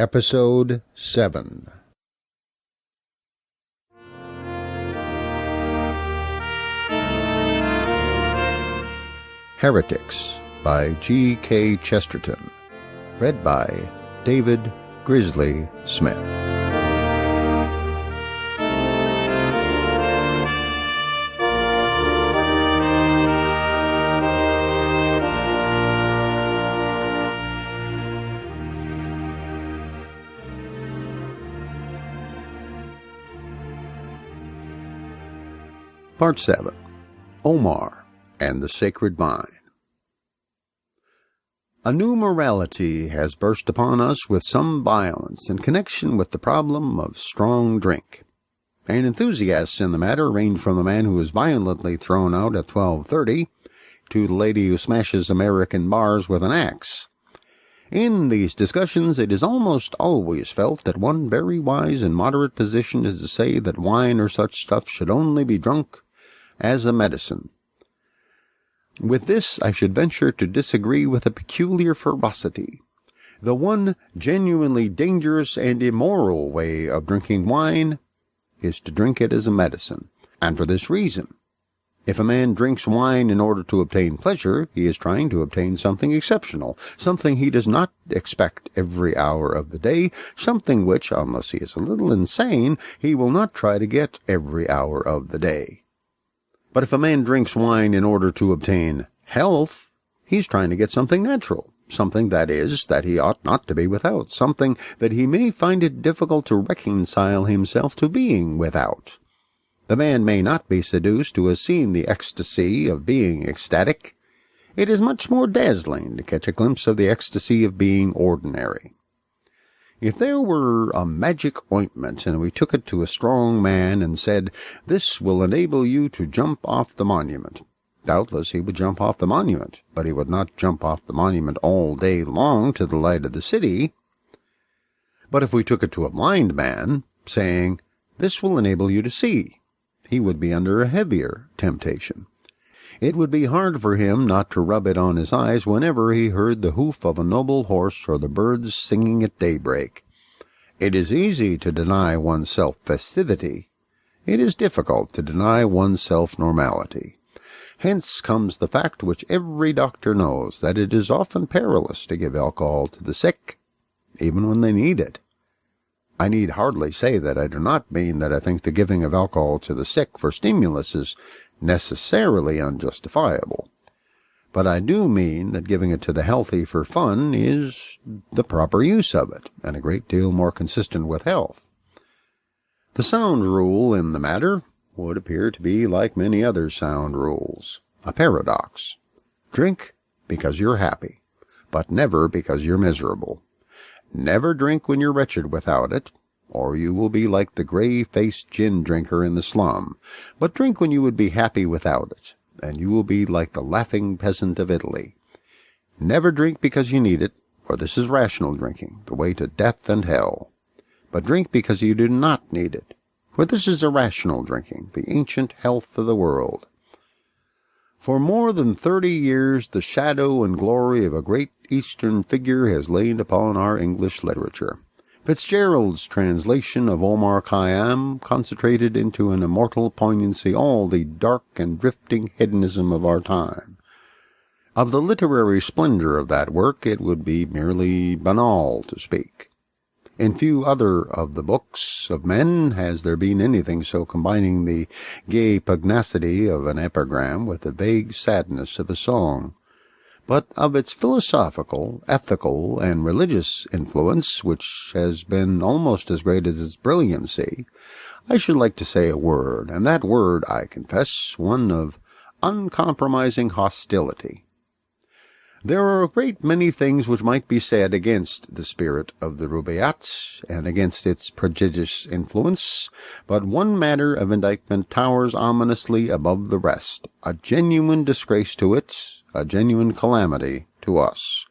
Episode 7. Heretics by G.K. Chesterton. Read by David Grizzly Smith. Part 7. Omar and the Sacred Vine. A new morality has burst upon us with some violence in connection with the problem of strong drink. And enthusiasts in the matter range from the man who is violently thrown out at 12:30 to the lady who smashes American bars with an axe. In these discussions, it is almost always felt that one very wise and moderate position is to say that wine or such stuff should only be drunk as a medicine. With this, I should venture to disagree with a peculiar ferocity. The one genuinely dangerous and immoral way of drinking wine is to drink it as a medicine, and for this reason. If a man drinks wine in order to obtain pleasure, he is trying to obtain something exceptional, something he does not expect every hour of the day, something which, unless he is a little insane, he will not try to get every hour of the day. But if a man drinks wine in order to obtain health, he's trying to get something natural, something that he ought not to be without, something that he may find it difficult to reconcile himself to being without. The man may not be seduced who has seen the ecstasy of being ecstatic. It is much more dazzling to catch a glimpse of the ecstasy of being ordinary. If there were a magic ointment and we took it to a strong man and said, "This will enable you to jump off the monument," doubtless he would jump off the monument, but he would not jump off the monument all day long to the light of the city. But if we took it to a blind man, saying, "This will enable you to see," he would be under a heavier temptation. It would be hard for him not to rub it on his eyes whenever he heard the hoof of a noble horse or the birds singing at daybreak. It is easy to deny oneself festivity. It is difficult to deny oneself normality. Hence comes the fact which every doctor knows, that it is often perilous to give alcohol to the sick, even when they need it. I need hardly say that I do not mean that I think the giving of alcohol to the sick for stimulus is necessarily unjustifiable, but I do mean that giving it to the healthy for fun is the proper use of it, and a great deal more consistent with health. The sound rule in the matter would appear to be like many other sound rules, a paradox. Drink because you're happy, but never because you're miserable. Never drink when you're wretched without it, or you will be like the gray-faced gin drinker in the slum. But drink when you would be happy without it, and you will be like the laughing peasant of Italy. Never drink because you need it, for this is rational drinking, the way to death and hell. But drink because you do not need it, for this is irrational drinking, the ancient health of the world. For more than 30 years the shadow and glory of a great Eastern figure has lain upon our English literature. Fitzgerald's translation of Omar Khayyam concentrated into an immortal poignancy all the dark and drifting hedonism of our time. Of the literary splendor of that work it would be merely banal to speak. In few other of the books of men has there been anything so combining the gay pugnacity of an epigram with the vague sadness of a song. But of its philosophical, ethical, and religious influence, which has been almost as great as its brilliancy, I should like to say a word, and that word, I confess, one of uncompromising hostility. There are a great many things which might be said against the spirit of the Rubaiyat, and against its prodigious influence, but one matter of indictment towers ominously above the rest, a genuine disgrace to it, a genuine calamity to us.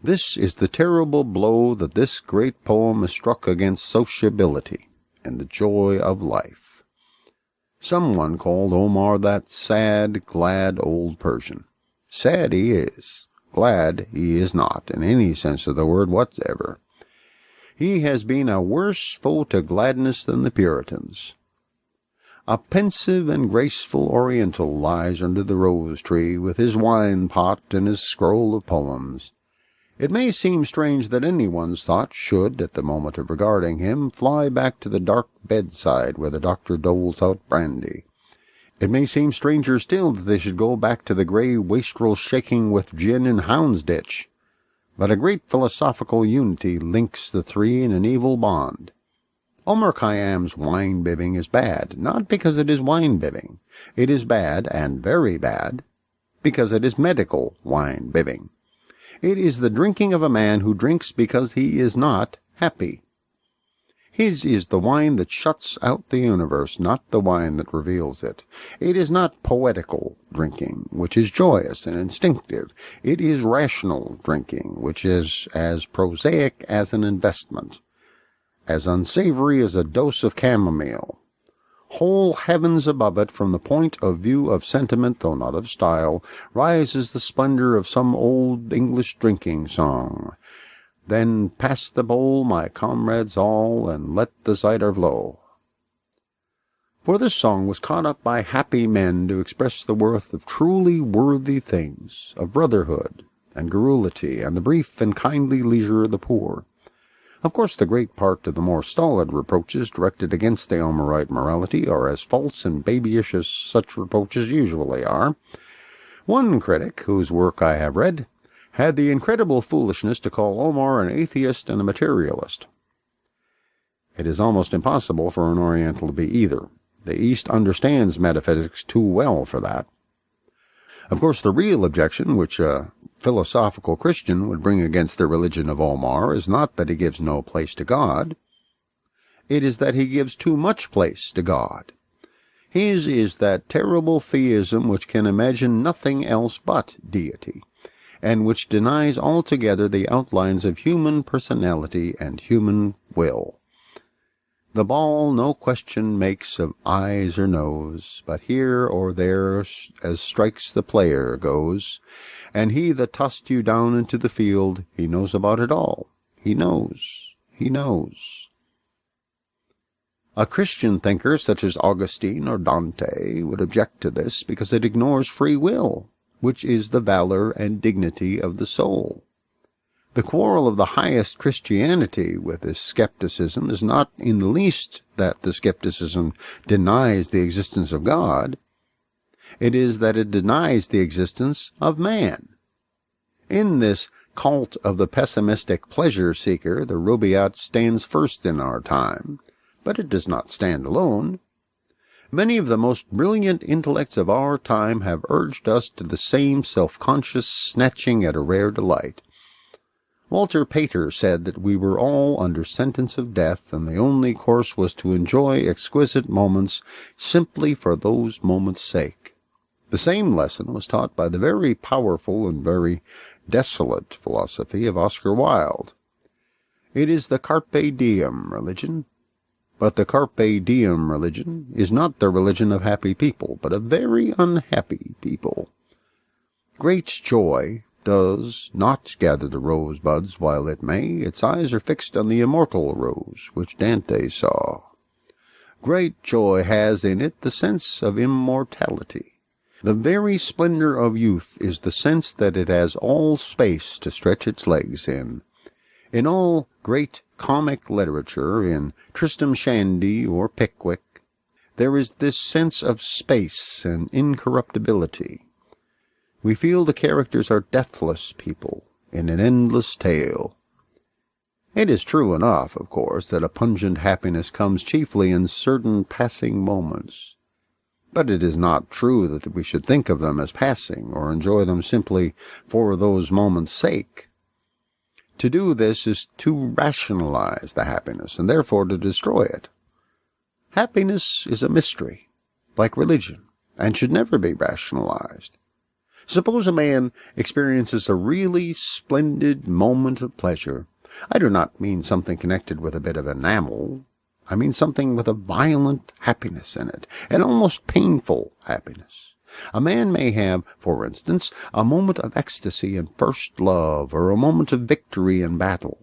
This is the terrible blow that this great poem has struck against sociability and the joy of life. Someone called Omar that sad, glad old Persian. Sad he is, glad he is not, in any sense of the word whatever. He has been a worse foe to gladness than the Puritans. A pensive and graceful Oriental lies under the rose-tree with his wine-pot and his scroll of poems. It may seem strange that anyone's thought should, at the moment of regarding him, fly back to the dark bedside where the doctor doles out brandy. It may seem stranger still that they should go back to the grey wastrel shaking with gin in Houndsditch. But a great philosophical unity links the three in an evil bond. Omar Khayyam's wine-bibbing is bad, not because it is wine-bibbing. It is bad, and very bad, because it is medical wine-bibbing. It is the drinking of a man who drinks because he is not happy. His is the wine that shuts out the universe, not the wine that reveals it. It is not poetical drinking, which is joyous and instinctive. It is rational drinking, which is as prosaic as an investment, as unsavory as a dose of chamomile. Whole heavens above it, from the point of view of sentiment, though not of style, rises the splendor of some old English drinking song. Then pass the bowl, my comrades all, and let the cider flow. For this song was caught up by happy men to express the worth of truly worthy things, of brotherhood and garrulity, and the brief and kindly leisure of the poor. Of course, the great part of the more stolid reproaches directed against the Omarite morality are as false and babyish as such reproaches usually are. One critic, whose work I have read, had the incredible foolishness to call Omar an atheist and a materialist. It is almost impossible for an Oriental to be either. The East understands metaphysics too well for that. Of course, the real objection which a philosophical Christian would bring against the religion of Omar is not that he gives no place to God. It is that he gives too much place to God. His is that terrible theism which can imagine nothing else but deity, and which denies altogether the outlines of human personality and human will. The ball no question makes of eyes or nose, but here or there as strikes the player goes, and he that tossed you down into the field, he knows about it all. He knows. A Christian thinker such as Augustine or Dante would object to this because it ignores free will, which is the valor and dignity of the soul. The quarrel of the highest Christianity with this skepticism is not in the least that the skepticism denies the existence of God. It is that it denies the existence of man. In this cult of the pessimistic pleasure-seeker, the Rubaiyat stands first in our time, but it does not stand alone. Many of the most brilliant intellects of our time have urged us to the same self-conscious snatching at a rare delight. Walter Pater said that we were all under sentence of death, and the only course was to enjoy exquisite moments simply for those moments' sake. The same lesson was taught by the very powerful and very desolate philosophy of Oscar Wilde. It is the carpe diem religion. But the carpe diem religion is not the religion of happy people, but of very unhappy people. Great joy does not gather the rosebuds while it may. Its eyes are fixed on the immortal rose, which Dante saw. Great joy has in it the sense of immortality. The very splendor of youth is the sense that it has all space to stretch its legs in. In all great comic literature, in Tristram Shandy or Pickwick, there is this sense of space and incorruptibility. We feel the characters are deathless people in an endless tale. It is true enough, of course, that a pungent happiness comes chiefly in certain passing moments. But it is not true that we should think of them as passing, or enjoy them simply for those moments' sake. To do this is to rationalize the happiness, and therefore to destroy it. Happiness is a mystery, like religion, and should never be rationalized. Suppose a man experiences a really splendid moment of pleasure. I do not mean something connected with a bit of enamel. I mean something with a violent happiness in it, an almost painful happiness. A man may have, for instance, a moment of ecstasy in first love, or a moment of victory in battle.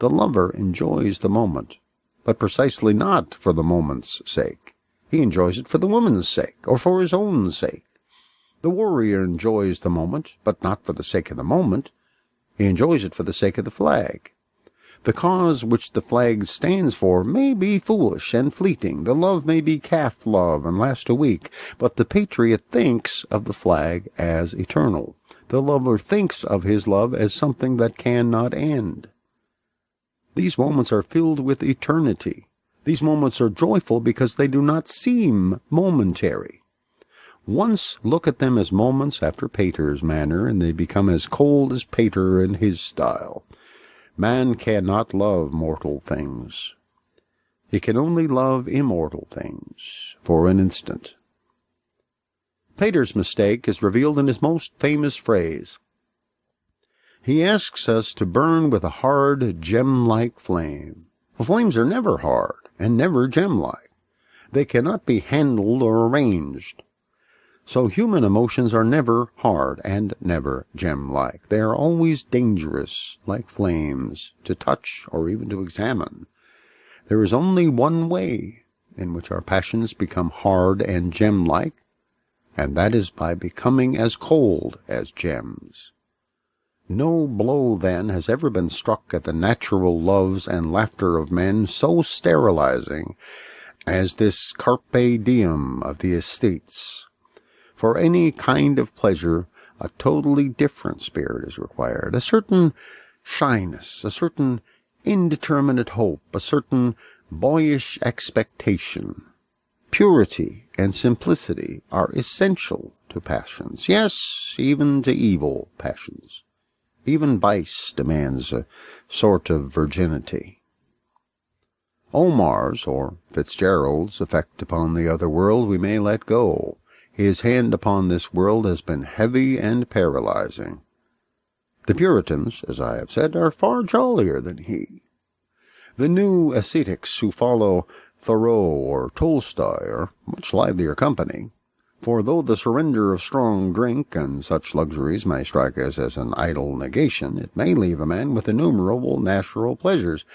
The lover enjoys the moment, but precisely not for the moment's sake. He enjoys it for the woman's sake, or for his own sake. The warrior enjoys the moment, but not for the sake of the moment. He enjoys it for the sake of the flag. The cause which the flag stands for may be foolish and fleeting. The love may be calf love and last a week, but the patriot thinks of the flag as eternal. The lover thinks of his love as something that cannot end. These moments are filled with eternity. These moments are joyful because they do not seem momentary. Once look at them as moments after Pater's manner, and they become as cold as Pater in his style. Man cannot love mortal things. He can only love immortal things for an instant. Pater's mistake is revealed in his most famous phrase. He asks us to burn with a hard, gem-like flame. Well, flames are never hard and never gem-like. They cannot be handled or arranged. So human emotions are never hard and never gem-like. They are always dangerous, like flames, to touch or even to examine. There is only one way in which our passions become hard and gem-like, and that is by becoming as cold as gems. No blow, then, has ever been struck at the natural loves and laughter of men so sterilizing as this carpe diem of the estates. For any kind of pleasure, a totally different spirit is required, a certain shyness, a certain indeterminate hope, a certain boyish expectation. Purity and simplicity are essential to passions, yes, even to evil passions. Even vice demands a sort of virginity. Omar's, or Fitzgerald's, effect upon the other world we may let go. His hand upon this world has been heavy and paralyzing. The Puritans, as I have said, are far jollier than he. The new ascetics who follow Thoreau or Tolstoy are much livelier company, for though the surrender of strong drink and such luxuries may strike us as an idle negation, it may leave a man with innumerable natural pleasures,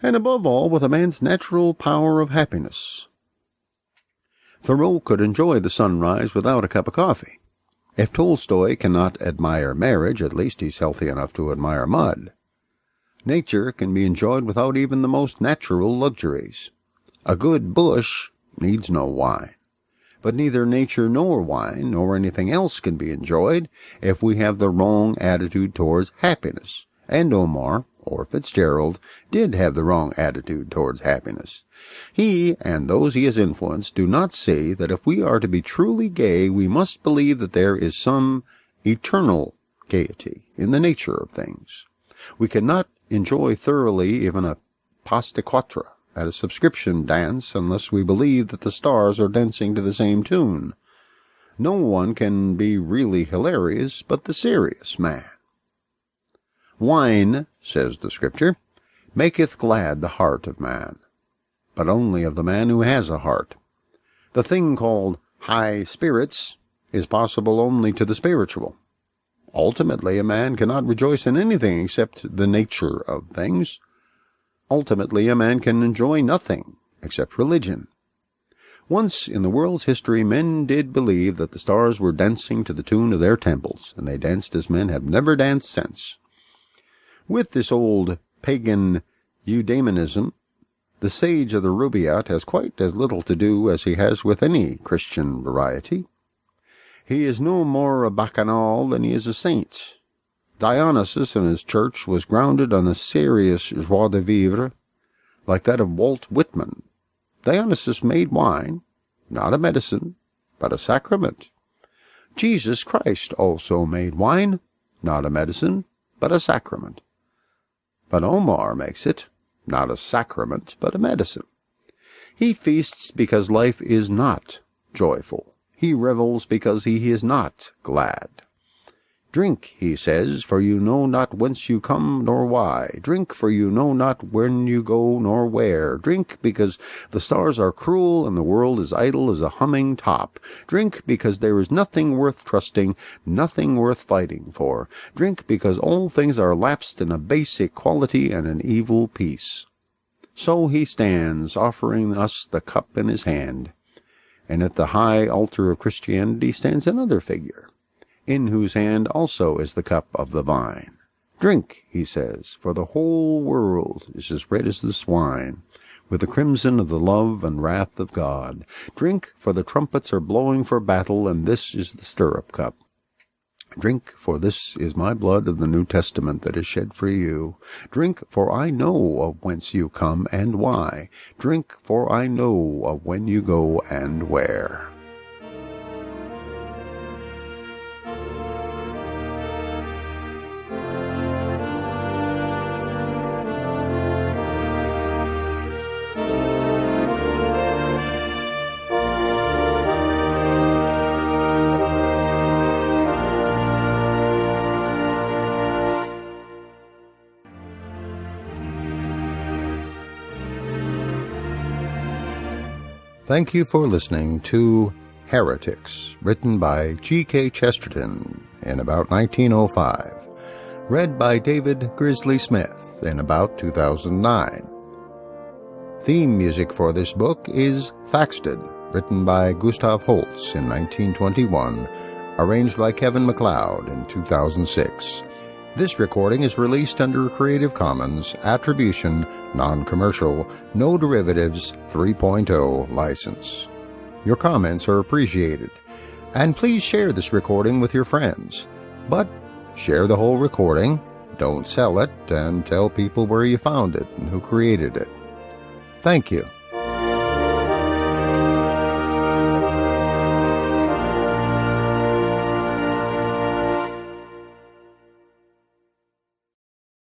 and above all with a man's natural power of happiness. Thoreau could enjoy the sunrise without a cup of coffee. If Tolstoy cannot admire marriage, at least he's healthy enough to admire mud. Nature can be enjoyed without even the most natural luxuries. A good bush needs no wine. But neither nature nor wine nor anything else can be enjoyed if we have the wrong attitude towards happiness. And Omar, or Fitzgerald, did have the wrong attitude towards happiness. He, and those he has influenced, do not see that if we are to be truly gay, we must believe that there is some eternal gaiety in the nature of things. We cannot enjoy thoroughly even a pas de quatre at a subscription dance unless we believe that the stars are dancing to the same tune. No one can be really hilarious but the serious man. Wine, says the Scripture, maketh glad the heart of man, but only of the man who has a heart. The thing called high spirits is possible only to the spiritual. Ultimately, a man cannot rejoice in anything except the nature of things. Ultimately, a man can enjoy nothing except religion. Once in the world's history, men did believe that the stars were dancing to the tune of their temples, and they danced as men have never danced since. With this old pagan eudaimonism, the sage of the Rubaiyat has quite as little to do as he has with any Christian variety. He is no more a bacchanal than he is a saint. Dionysus in his church was grounded on a serious joie de vivre, like that of Walt Whitman. Dionysus made wine, not a medicine, but a sacrament. Jesus Christ also made wine, not a medicine, but a sacrament. But Omar makes it, not a sacrament, but a medicine. He feasts because life is not joyful. He revels because he is not glad. Drink, he says, for you know not whence you come nor why. Drink, for you know not when you go nor where. Drink, because the stars are cruel and the world is idle as a humming top. Drink, because there is nothing worth trusting, nothing worth fighting for. Drink, because all things are lapsed in a base equality and an evil peace. So he stands, offering us the cup in his hand. And at the high altar of Christianity stands another figure, in whose hand also is the cup of the vine. Drink, he says, for the whole world is as red as this wine, with the crimson of the love and wrath of God. Drink, for the trumpets are blowing for battle, and this is the stirrup cup. Drink, for this is my blood of the New Testament that is shed for you. Drink, for I know of whence you come and why. Drink, for I know of when you go and where. Thank you for listening to Heretics, written by G.K. Chesterton in about 1905, read by David Grizzly Smith in about 2009. Theme music for this book is Thaxted, written by Gustav Holst in 1921, arranged by Kevin MacLeod in 2006. This recording is released under a Creative Commons Attribution, Non-Commercial, No Derivatives 3.0 license. Your comments are appreciated, and please share this recording with your friends. But share the whole recording, don't sell it, and tell people where you found it and who created it. Thank you.